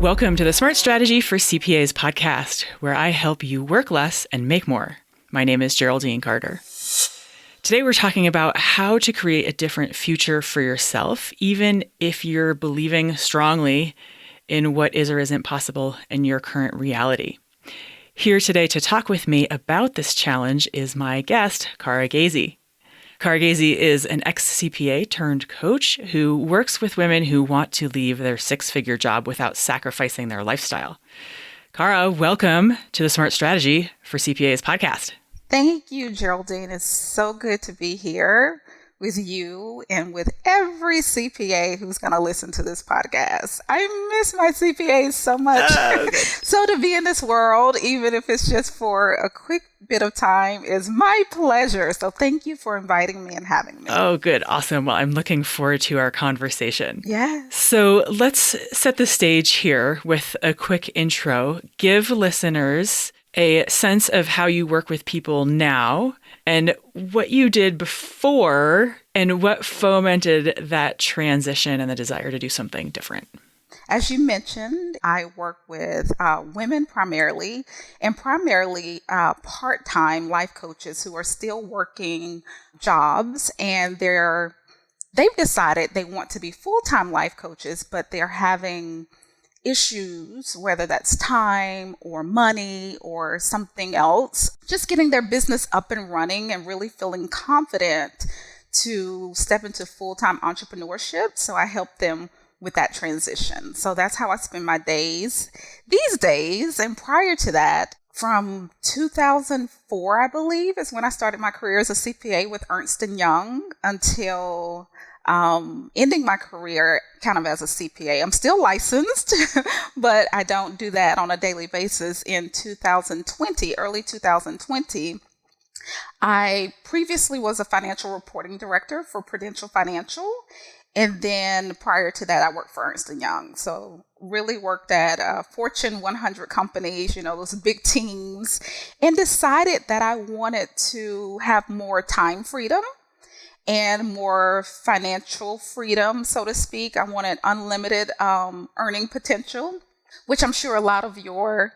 Welcome to the Smart Strategy for CPAs podcast, where I help you work less and make more. My name is Geraldine Carter. Today we're talking about how to create a different future for yourself, even if you're believing strongly in what is or isn't possible in your current reality. Here today to talk with me about this challenge is my guest, Gaisie. Gaisie is an ex-CPA turned coach who works with women who want to leave their six-figure job without sacrificing their lifestyle. Cara, welcome to the Smart Strategy for CPAs podcast. Thank you, Geraldine. It's so good to be here with you and with every CPA who's going to listen to this podcast. I miss my CPAs so much. So to be in this world, even if it's just for a quick bit of time, is my pleasure. So thank you for inviting me and having me. Oh, good. Awesome. Well, I'm looking forward to our conversation. Yes. So let's set the stage here with a quick intro. Give listeners a sense of how you work with people now and what you did before and what fomented that transition and the desire to do something different. As you mentioned, I work with women primarily, and primarily part-time life coaches who are still working jobs, and they've decided they want to be full-time life coaches, but they're having issues, whether that's time or money or something else, just getting their business up and running and really feeling confident to step into full-time entrepreneurship. So I help them with that transition. So that's how I spend my days these days. And prior to that, from 2004, I believe, is when I started my career as a CPA with Ernst & Young until ending my career kind of as a CPA. I'm still licensed, but I don't do that on a daily basis. In 2020, early 2020, I previously was a financial reporting director for Prudential Financial. And then prior to that, I worked for Ernst & Young. So really worked at Fortune 100 companies, those big teams, and decided that I wanted to have more time freedom and more financial freedom, so to speak. I wanted unlimited earning potential, which I'm sure a lot of your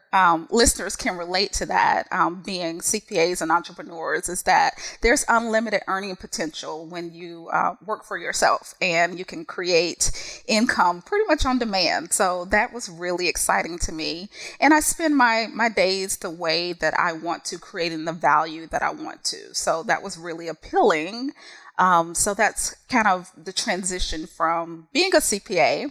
listeners can relate to that, being CPAs and entrepreneurs, is that there's unlimited earning potential when you work for yourself and you can create income pretty much on demand. So that was really exciting to me. And I spend my days the way that I want to, creating the value that I want to. So that was really appealing. So that's kind of the transition from being a CPA,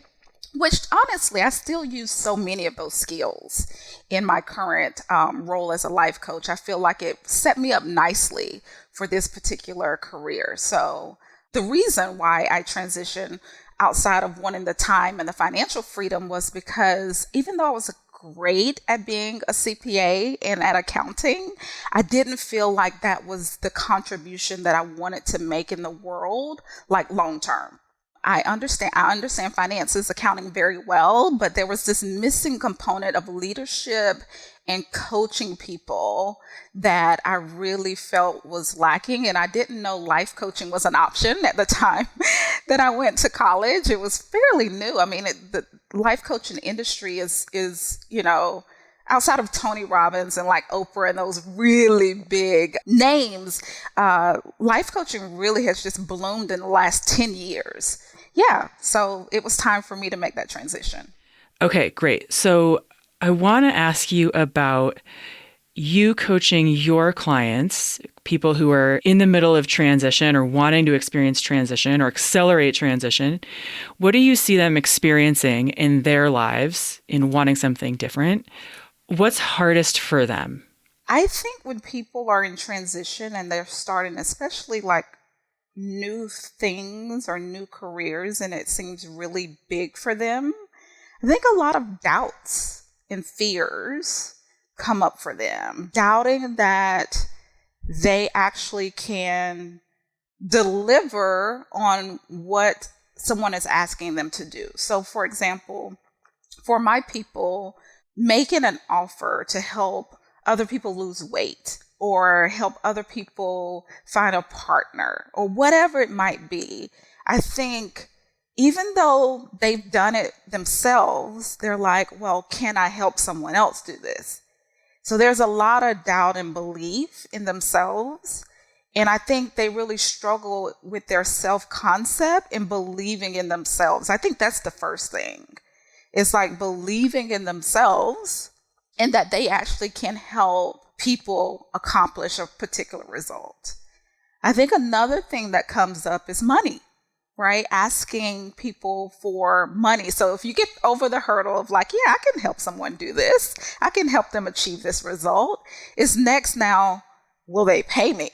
which honestly, I still use so many of those skills in my current role as a life coach. I feel like it set me up nicely for this particular career. So the reason why I transitioned outside of wanting the time and the financial freedom was because even though I was great at being a CPA and at accounting, I didn't feel like that was the contribution that I wanted to make in the world, like long term. I understand finances, accounting very well, but there was this missing component of leadership and coaching people that I really felt was lacking. And I didn't know life coaching was an option at the time that I went to college. It was fairly new. I mean, the life coaching industry is outside of Tony Robbins and like Oprah and those really big names, life coaching really has just bloomed in the last 10 years. Yeah, so it was time for me to make that transition. Okay, great. So I want to ask you about you coaching your clients, people who are in the middle of transition or wanting to experience transition or accelerate transition. What do you see them experiencing in their lives in wanting something different? What's hardest for them? I think when people are in transition and they're starting, especially like new things or new careers, and it seems really big for them, I think a lot of doubts and fears come up for them, doubting that they actually can deliver on what someone is asking them to do. So for example, for my people, making an offer to help other people lose weight or help other people find a partner or whatever it might be, I think even though they've done it themselves, they're like, well, can I help someone else do this? So there's a lot of doubt and belief in themselves. And I think they really struggle with their self-concept and believing in themselves. I think that's the first thing. It's like believing in themselves and that they actually can help people accomplish a particular result. I think another thing that comes up is money, right? Asking people for money. So if you get over the hurdle of like, yeah, I can help someone do this, I can help them achieve this result, it's next now, will they pay me?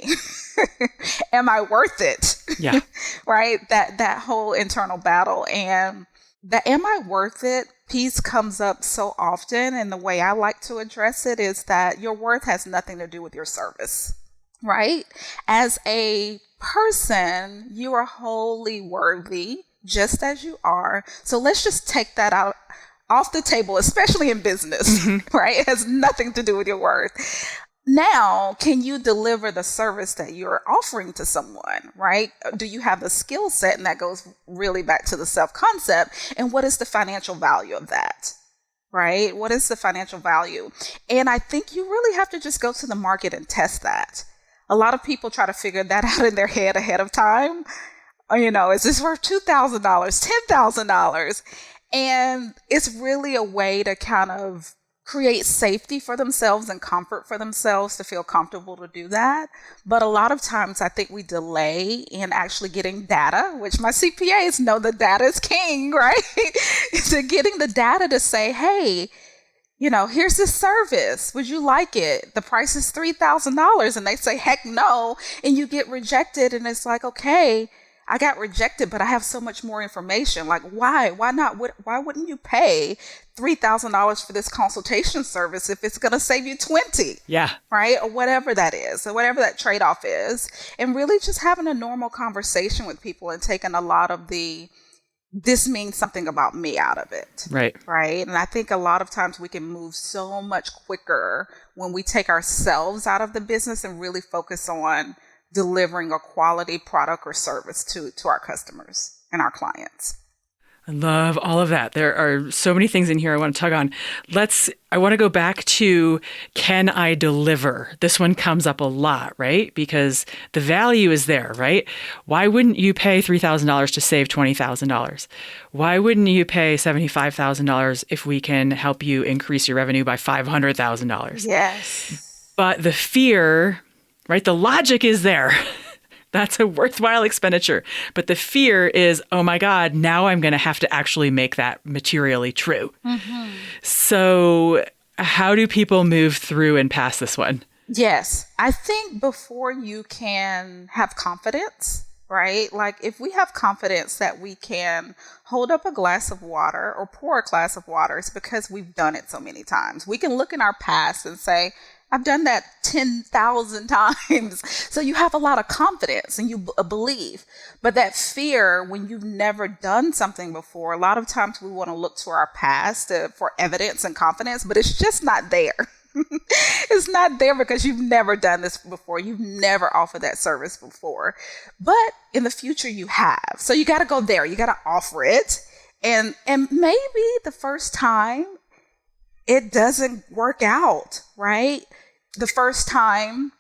Am I worth it? Yeah. Right? That whole internal battle. And the am I worth it piece comes up so often. And the way I like to address it is that your worth has nothing to do with your service, right? As a person, you are wholly worthy just as you are. So let's just take that out off the table, especially in business, right? It has nothing to do with your worth. Now, can you deliver the service that you're offering to someone, right? Do you have the skill set? And that goes really back to the self-concept. And what is the financial value of that, right? What is the financial value? And I think you really have to just go to the market and test that. A lot of people try to figure that out in their head ahead of time. You know, is this worth $2,000, $10,000? And it's really a way to kind of create safety for themselves and comfort for themselves to feel comfortable to do that. But a lot of times I think we delay in actually getting data, which my CPAs know that data is king, right? To getting the data to say, hey, you know, here's this service. Would you like it? The price is $3,000. And they say, heck no. And you get rejected. And it's like, okay, I got rejected, but I have so much more information. Like, why? Why not? Why wouldn't you pay $3,000 for this consultation service if it's going to save you 20? Yeah. Right? Or whatever that is, or whatever that trade-off is. And really just having a normal conversation with people and taking a lot of this means something about me out of it. Right. Right. And I think a lot of times we can move so much quicker when we take ourselves out of the business and really focus on delivering a quality product or service to our customers and our clients. I love all of that. There are so many things in here I want to tug on. I want to go back to, can I deliver? This one comes up a lot, right? Because the value is there, right? Why wouldn't you pay $3,000 to save $20,000? Why wouldn't you pay $75,000 if we can help you increase your revenue by $500,000? Yes. But the fear, right? The logic is there. That's a worthwhile expenditure. But the fear is, oh my God, now I'm going to have to actually make that materially true. Mm-hmm. So how do people move through and pass this one? Yes. I think before you can have confidence, right? Like if we have confidence that we can hold up a glass of water or pour a glass of water, it's because we've done it so many times. We can look in our past and say, I've done that 10,000 times. So you have a lot of confidence and you believe. But that fear, when you've never done something before, a lot of times we want to look to our past for evidence and confidence, but it's just not there. It's not there because you've never done this before. You've never offered that service before. But in the future you have. So you got to go there. You got to offer it. And maybe the first time it doesn't work out, right? The first time,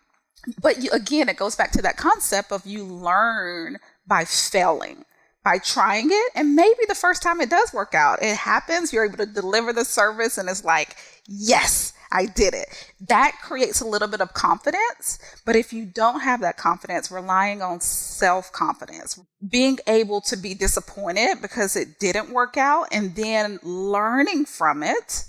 but again, it goes back to that concept of you learn by failing, by trying it. And maybe the first time it does work out. It happens, you're able to deliver the service and it's like, yes, I did it. That creates a little bit of confidence. But if you don't have that confidence, relying on self-confidence, being able to be disappointed because it didn't work out and then learning from it,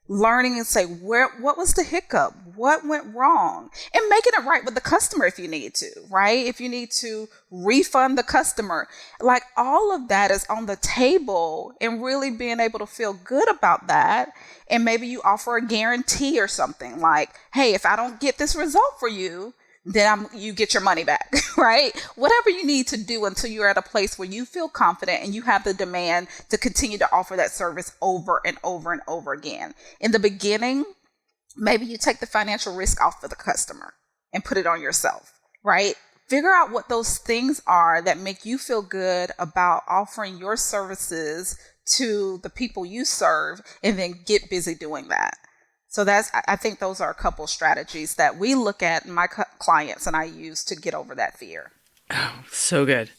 learning and say, what was the hiccup? What went wrong? And making it right with the customer if you need to, right? If you need to refund the customer, like all of that is on the table and really being able to feel good about that. And maybe you offer a guarantee or something like, hey, if I don't get this result for you, then you get your money back, right? Whatever you need to do until you're at a place where you feel confident and you have the demand to continue to offer that service over and over and over again. In the beginning, maybe you take the financial risk off for the customer and put it on yourself, right? figure out what those things are that make you feel good about offering your services to the people you serve, and then get busy doing that. So I think those are a couple strategies that we look at, my clients and I use to get over that fear. Oh, so good.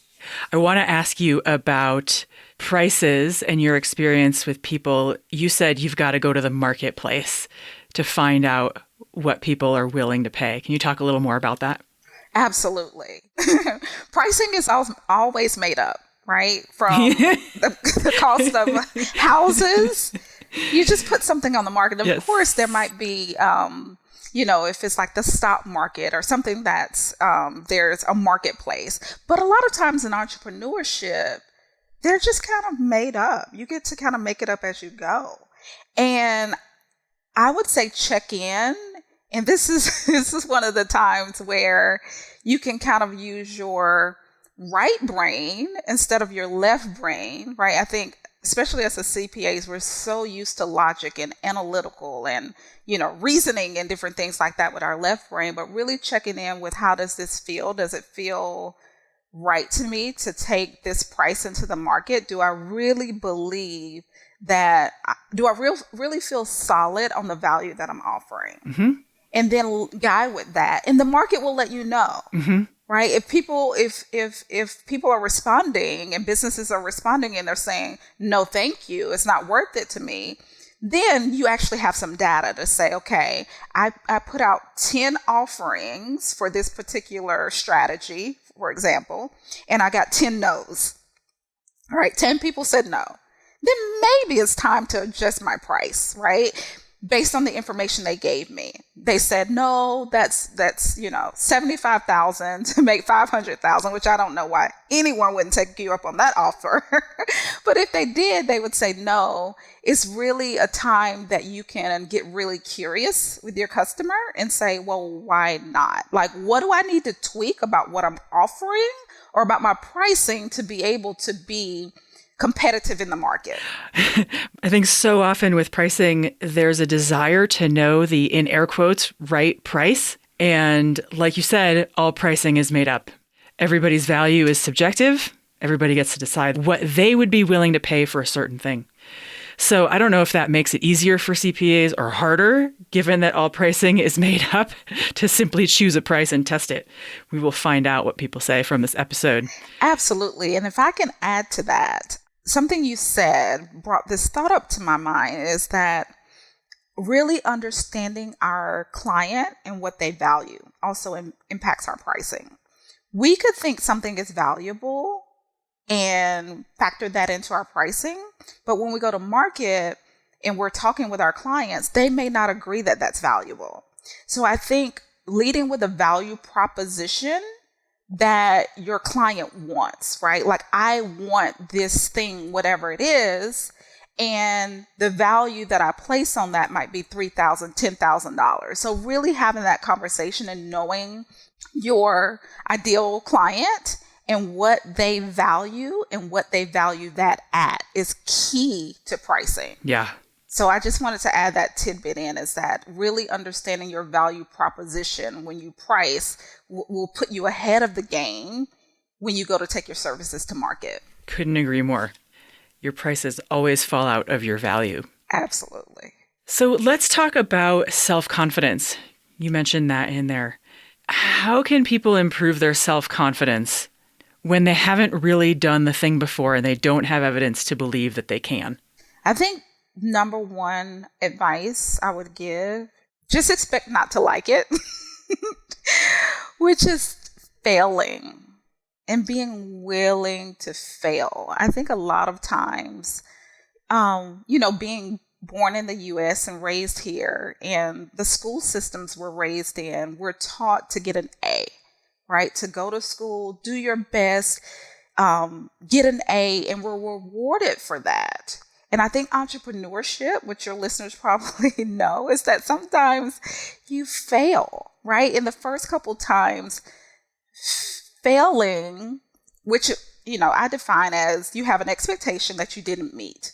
I want to ask you about prices and your experience with people. You said you've got to go to the marketplace to find out what people are willing to pay. Can you talk a little more about that? Absolutely. Pricing is always made up, right? From the cost of houses. You just put something on the market. Of course, there might be, if it's like the stock market or something that's, there's a marketplace. But a lot of times in entrepreneurship, they're just kind of made up. You get to kind of make it up as you go. And I would say check in. And this is one of the times where you can kind of use your right brain instead of your left brain, right? I think, especially as a CPAs, we're so used to logic and analytical and, reasoning and different things like that with our left brain, but really checking in with, how does this feel? Does it feel right to me to take this price into the market? Do I really believe that, do I really feel solid on the value that I'm offering? Mm-hmm. And then guide with that. And the market will let you know. Mm-hmm. Right? If people are responding and businesses are responding and they're saying, no, thank you, it's not worth it to me, then you actually have some data to say, okay, I put out 10 offerings for this particular strategy, for example, and I got 10 no's. All right, 10 people said no. Then maybe it's time to adjust my price, right? Based on the information they gave me. They said, no, that's 75,000 to make 500,000, which I don't know why anyone wouldn't take you up on that offer. But if they did, they would say, no, it's really a time that you can get really curious with your customer and say, well, why not? Like, what do I need to tweak about what I'm offering or about my pricing to be able to be competitive in the market? I think so often with pricing, there's a desire to know the, in air quotes, right price. And like you said, all pricing is made up. Everybody's value is subjective. Everybody gets to decide what they would be willing to pay for a certain thing. So I don't know if that makes it easier for CPAs or harder, given that all pricing is made up, to simply choose a price and test it. We will find out what people say from this episode. Absolutely. And if I can add to that, something you said brought this thought up to my mind, is that really understanding our client and what they value also impacts our pricing. We could think something is valuable and factor that into our pricing, but when we go to market and we're talking with our clients, they may not agree that that's valuable. So I think leading with a value proposition that your client wants, right? Like, I want this thing, whatever it is, and the value that I place on that might be $3,000, $10,000. So really having that conversation and knowing your ideal client and what they value and what they value that at is key to pricing. Yeah. So I just wanted to add that tidbit in, is that really understanding your value proposition when you price will put you ahead of the game when you go to take your services to market. Couldn't agree more. Your prices always fall out of your value. Absolutely. So let's talk about self-confidence. You mentioned that in there. How can people improve their self-confidence when they haven't really done the thing before and they don't have evidence to believe that they can? I think number one advice I would give, just expect not to like it, which is failing and being willing to fail. I think a lot of times, being born in the U.S. and raised here, and the school systems we're raised in, we're taught to get an A, right? To go to school, do your best, get an A, and we're rewarded for that. And I think entrepreneurship, which your listeners probably know, is that sometimes you fail, right? In the first couple times, failing, which, I define as you have an expectation that you didn't meet,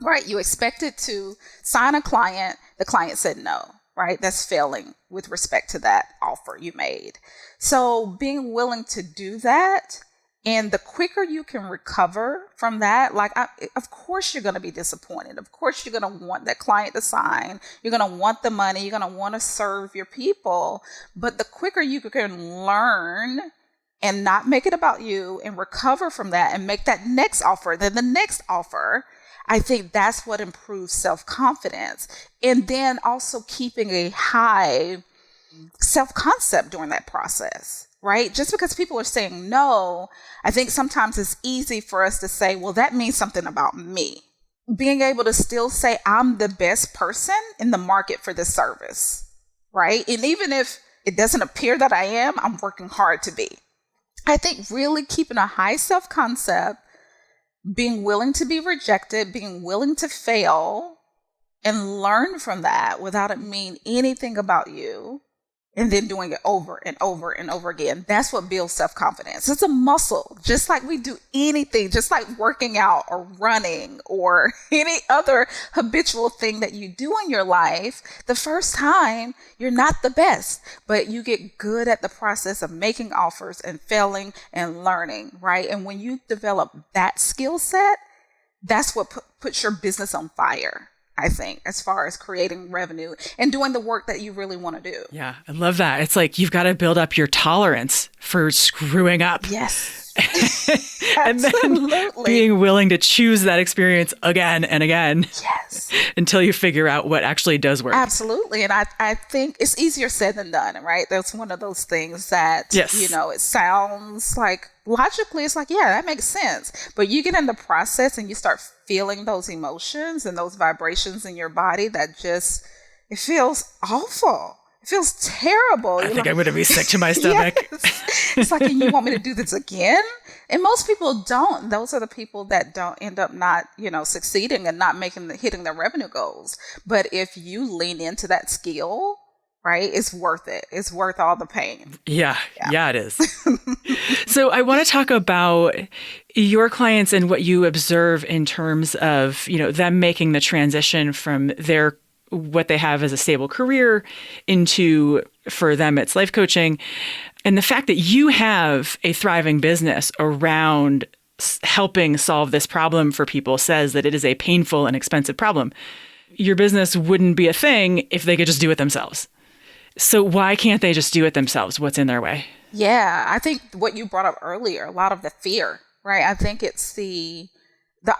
right? You expected to sign a client, the client said no, right? That's failing with respect to that offer you made. So being willing to do that, and the quicker you can recover from that, of course you're going to be disappointed. Of course you're going to want that client to sign. You're going to want the money. You're going to want to serve your people. But the quicker you can learn and not make it about you and recover from that and make that next offer, then the next offer, I think that's what improves self-confidence. And then also keeping a high self-concept during that process, right? Just because people are saying no, I think sometimes it's easy for us to say, well, that means something about me. Being able to still say, I'm the best person in the market for this service, right? And even if it doesn't appear that I am, I'm working hard to be. I think really keeping a high self-concept, being willing to be rejected, being willing to fail, and learn from that without it mean anything about you, and then doing it over and over and over again. That's what builds self-confidence. It's a muscle, just like we do anything, just like working out or running or any other habitual thing that you do in your life. The first time, you're not the best, but you get good at the process of making offers and failing and learning, right? And when you develop that skill set, that's what puts your business on fire, I think, as far as creating revenue and doing the work that you really want to do. Yeah, I love that. It's like you've got to build up your tolerance for screwing up. Yes. And then being willing to choose that experience again and again. Yes. Until you figure out what actually does work. Absolutely. And I think it's easier said than done, right? That's one of those things that, it sounds like logically, it's like, yeah, that makes sense. But you get in the process and you start feeling those emotions and those vibrations in your body that it feels awful. It feels terrible. I think I'm going to be sick to my stomach. Yes. It's like, and you want me to do this again? And most people don't. Those are the people that don't end up not, succeeding and not hitting their revenue goals. But if you lean into that skill, right, it's worth it. It's worth all the pain. Yeah, it is. So I want to talk about your clients and what you observe in terms of, them making the transition from what they have as a stable career into, for them, it's life coaching. And the fact that you have a thriving business around helping solve this problem for people says that it is a painful and expensive problem. Your business wouldn't be a thing if they could just do it themselves. So why can't they just do it themselves? What's in their way? Yeah, I think what you brought up earlier, a lot of the fear, right? I think it's the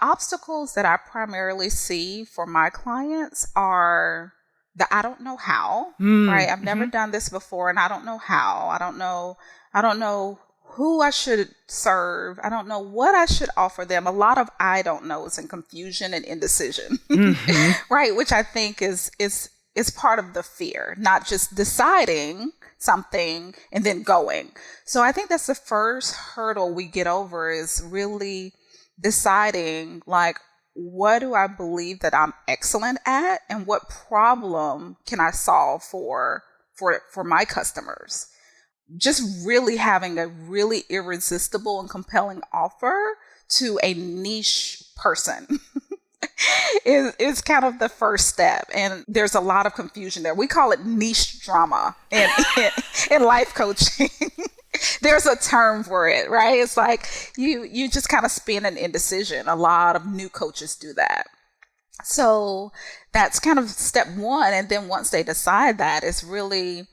obstacles that I primarily see for my clients are the I don't know how, right? I've never done this before and I don't know how. I don't know who I should serve. I don't know what I should offer them. A lot of I don't knows and confusion and indecision, right? Which I think is part of the fear, not just deciding something and then going. So I think that's the first hurdle we get over, is really deciding, what do I believe that I'm excellent at and what problem can I solve for my customers? Just really having a really irresistible and compelling offer to a niche person is kind of the first step. And there's a lot of confusion there. We call it niche drama in life coaching. There's a term for it, right? It's like you just kind of spin an indecision. A lot of new coaches do that. So that's kind of step one. And then once they decide that, it's really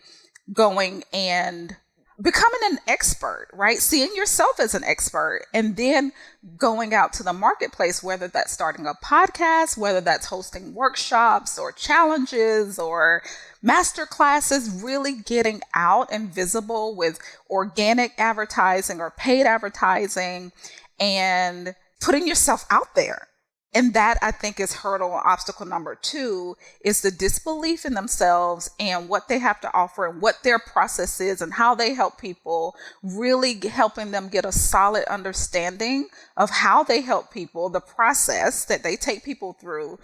going and becoming an expert, right? Seeing yourself as an expert, and then going out to the marketplace, whether that's starting a podcast, whether that's hosting workshops or challenges or master classes, really getting out and visible with organic advertising or paid advertising and putting yourself out there. And that, I think, is obstacle number 2, is the disbelief in themselves and what they have to offer and what their process is and how they help people, really helping them get a solid understanding of how they help people, the process that they take people through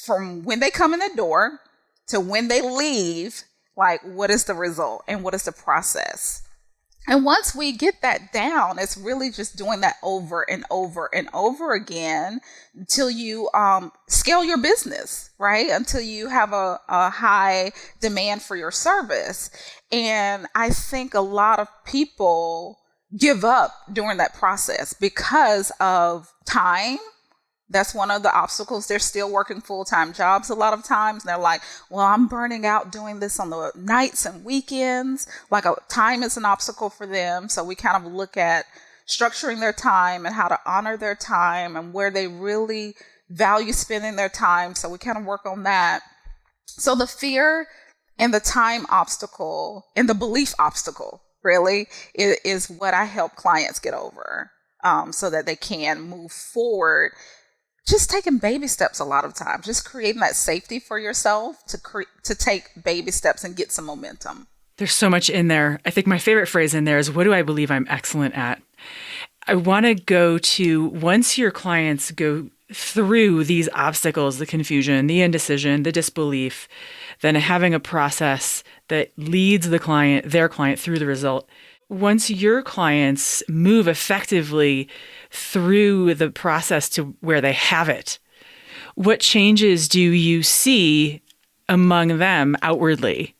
from when they come in the door to when they leave, what is the result and what is the process? And once we get that down, it's really just doing that over and over and over again until you scale your business, right? Until you have a high demand for your service. And I think a lot of people give up during that process because of time. That's one of the obstacles. They're still working full-time jobs a lot of times. And they're like, well, I'm burning out doing this on the nights and weekends. Like time is an obstacle for them. So we kind of look at structuring their time and how to honor their time and where they really value spending their time. So we kind of work on that. So the fear and the time obstacle and the belief obstacle really is what I help clients get over, so that they can move forward. Just taking baby steps a lot of times, just creating that safety for yourself to take baby steps and get some momentum. There's so much in there. I think my favorite phrase in there is, what do I believe I'm excellent at? I want to go to, once your clients go through these obstacles, the confusion, the indecision, the disbelief, then having a process that leads their client through the result. Once your clients move effectively through the process to where they have it, what changes do you see among them outwardly,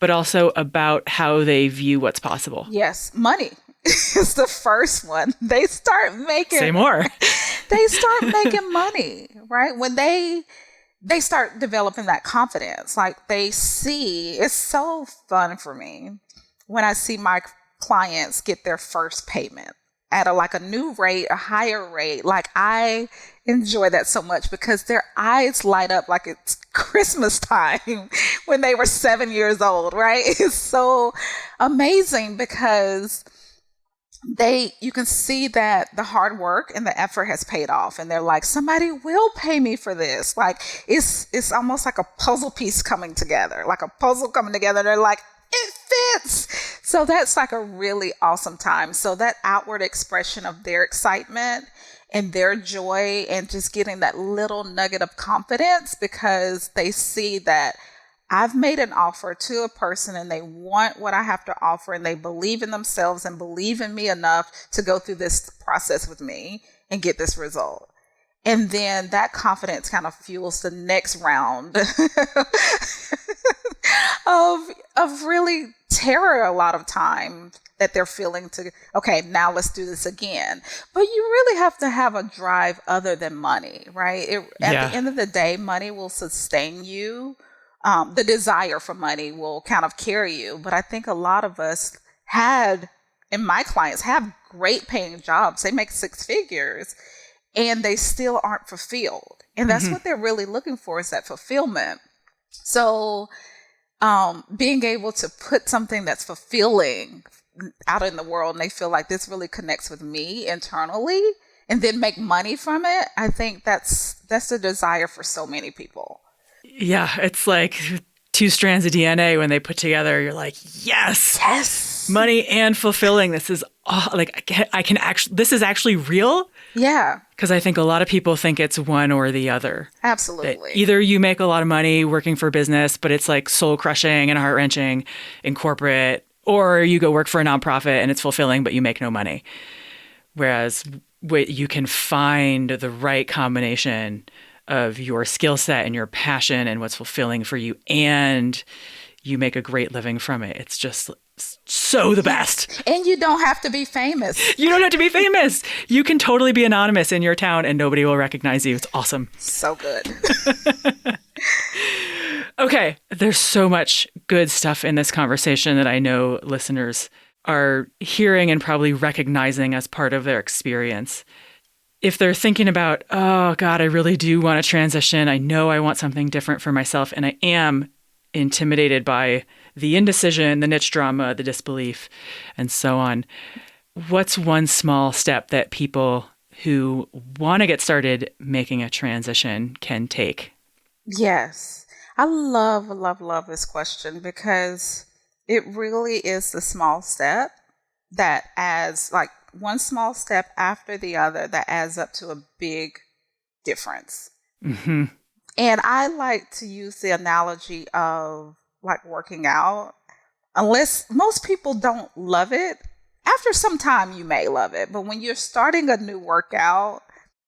but also about how they view what's possible? Yes, money is the first one. They start making Say more. They start making money, right? When they start developing that confidence, like they see, it's so fun for me when I see my clients get their first payment at a new rate, a higher rate. Like I enjoy that so much because their eyes light up like it's Christmas time when they were 7 years old, right? It's so amazing because you can see that the hard work and the effort has paid off, and they're like, somebody will pay me for this. Like it's almost like a puzzle piece coming together, like a puzzle coming together. They're like, it fits. So that's like a really awesome time. So that outward expression of their excitement and their joy and just getting that little nugget of confidence because they see that I've made an offer to a person and they want what I have to offer and they believe in themselves and believe in me enough to go through this process with me and get this result. And then that confidence kind of fuels the next round of really terror a lot of time that they're feeling to, okay, now let's do this again. But you really have to have a drive other than money, right? At the end of the day, money will sustain you. The desire for money will kind of carry you. But I think a lot of us and my clients have great paying jobs. They make 6 figures and they still aren't fulfilled. And that's what they're really looking for, is that fulfillment. So being able to put something that's fulfilling out in the world and they feel like this really connects with me internally and then make money from it, I think that's the desire for so many people. Yeah, it's like 2 strands of DNA when they put together. You're like, yes, money and fulfilling. This is I can actually. This is actually real. Yeah, because I think a lot of people think it's one or the other. Absolutely. That either you make a lot of money working for business, but it's like soul crushing and heart wrenching in corporate, or you go work for a nonprofit and it's fulfilling, but you make no money. Whereas you can find the right combination of your skill set and your passion and what's fulfilling for you, and you make a great living from it. It's just so the best. And you don't have to be famous. You don't have to be famous. You can totally be anonymous in your town and nobody will recognize you. It's awesome. So good. Okay. There's so much good stuff in this conversation that I know listeners are hearing and probably recognizing as part of their experience. If they're thinking about, oh God, I really do want to transition. I know I want something different for myself. And I am intimidated by the indecision, the niche drama, the disbelief, and so on. What's one small step that people who want to get started making a transition can take? Yes. I love, love, love this question because it really is the small step that adds, like, one small step after the other that adds up to a big difference. Mm-hmm. And I like to use the analogy of like working out. Unless most people don't love it, After some time, you may love it. But when you're starting a new workout,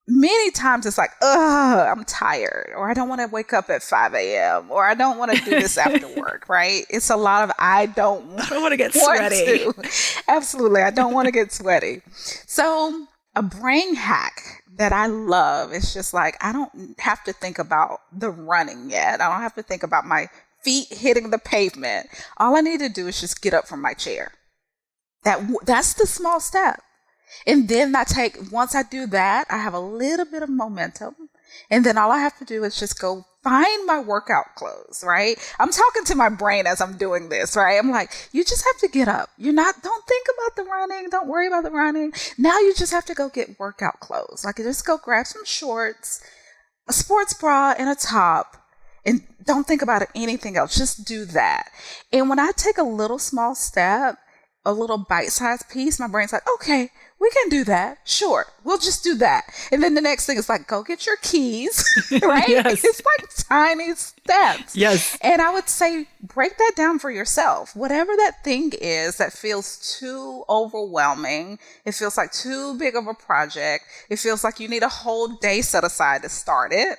many times it's like, ugh, I'm tired, or I don't want to wake up at 5 a.m., or I don't want to do this after work, right? It's a lot of I don't want to get sweaty. Absolutely. I don't want to get sweaty. So a brain hack that I love is just like, I don't have to think about the running yet. I don't have to think about my feet hitting the pavement. All I need to do is just get up from my chair. That's the small step. And then once I do that, I have a little bit of momentum. And then all I have to do is just go find my workout clothes, right? I'm talking to my brain as I'm doing this, right? I'm like, you just have to get up. Don't think about the running. Don't worry about the running. Now you just have to go get workout clothes. Like, just go grab some shorts, a sports bra, and a top. And don't think about anything else. Just do that. And when I take a little small step, a little bite-sized piece, my brain's like, okay, we can do that. Sure. We'll just do that. And then the next thing is like, go get your keys, right? Yes. It's like tiny steps. Yes. And I would say, break that down for yourself. Whatever that thing is that feels too overwhelming, it feels like too big of a project, it feels like you need a whole day set aside to start it.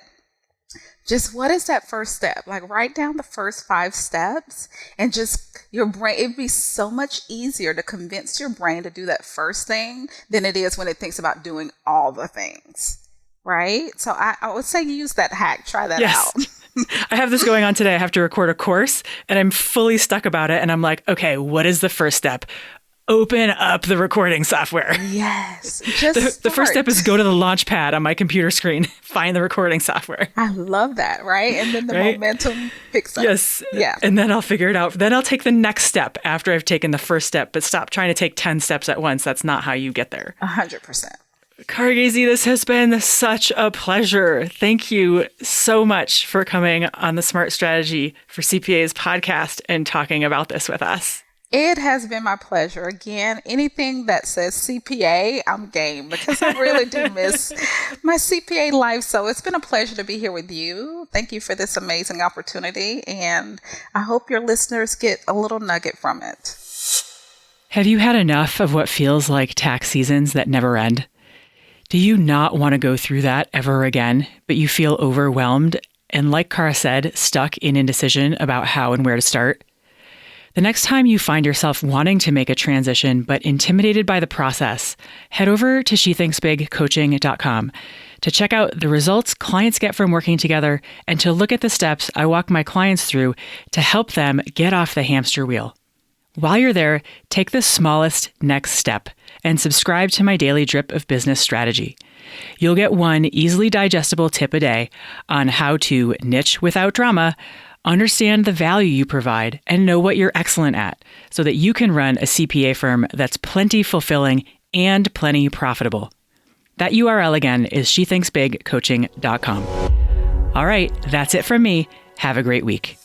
Just what is that first step? Like, write down the first 5 steps, and just your brain, it'd be so much easier to convince your brain to do that first thing than it is when it thinks about doing all the things, right? So I would say use that hack. Try that out. I have this going on today. I have to record a course and I'm fully stuck about it. And I'm like, okay, what is the first step? Open up the recording software. Yes. The first step is go to the launch pad on my computer screen, find the recording software. I love that, right? And then the momentum picks up. Yes. Yeah. And then I'll figure it out. Then I'll take the next step after I've taken the first step, but stop trying to take 10 steps at once. That's not how you get there. 100%. Gaisie, this has been such a pleasure. Thank you so much for coming on the Smart Strategy for CPAs podcast and talking about this with us. It has been my pleasure. Again, anything that says CPA, I'm game, because I really do miss my CPA life. So it's been a pleasure to be here with you. Thank you for this amazing opportunity. And I hope your listeners get a little nugget from it. Have you had enough of what feels like tax seasons that never end? Do you not want to go through that ever again, but you feel overwhelmed and, like Cara said, stuck in indecision about how and where to start? The next time you find yourself wanting to make a transition but intimidated by the process, head over to shethinksbigcoaching.com to check out the results clients get from working together and to look at the steps I walk my clients through to help them get off the hamster wheel. While you're there, take the smallest next step and subscribe to my daily drip of business strategy. You'll get one easily digestible tip a day on how to niche without drama, understand the value you provide, and know what you're excellent at so that you can run a CPA firm that's plenty fulfilling and plenty profitable. That URL again is shethinksbigcoaching.com. All right, that's it from me. Have a great week.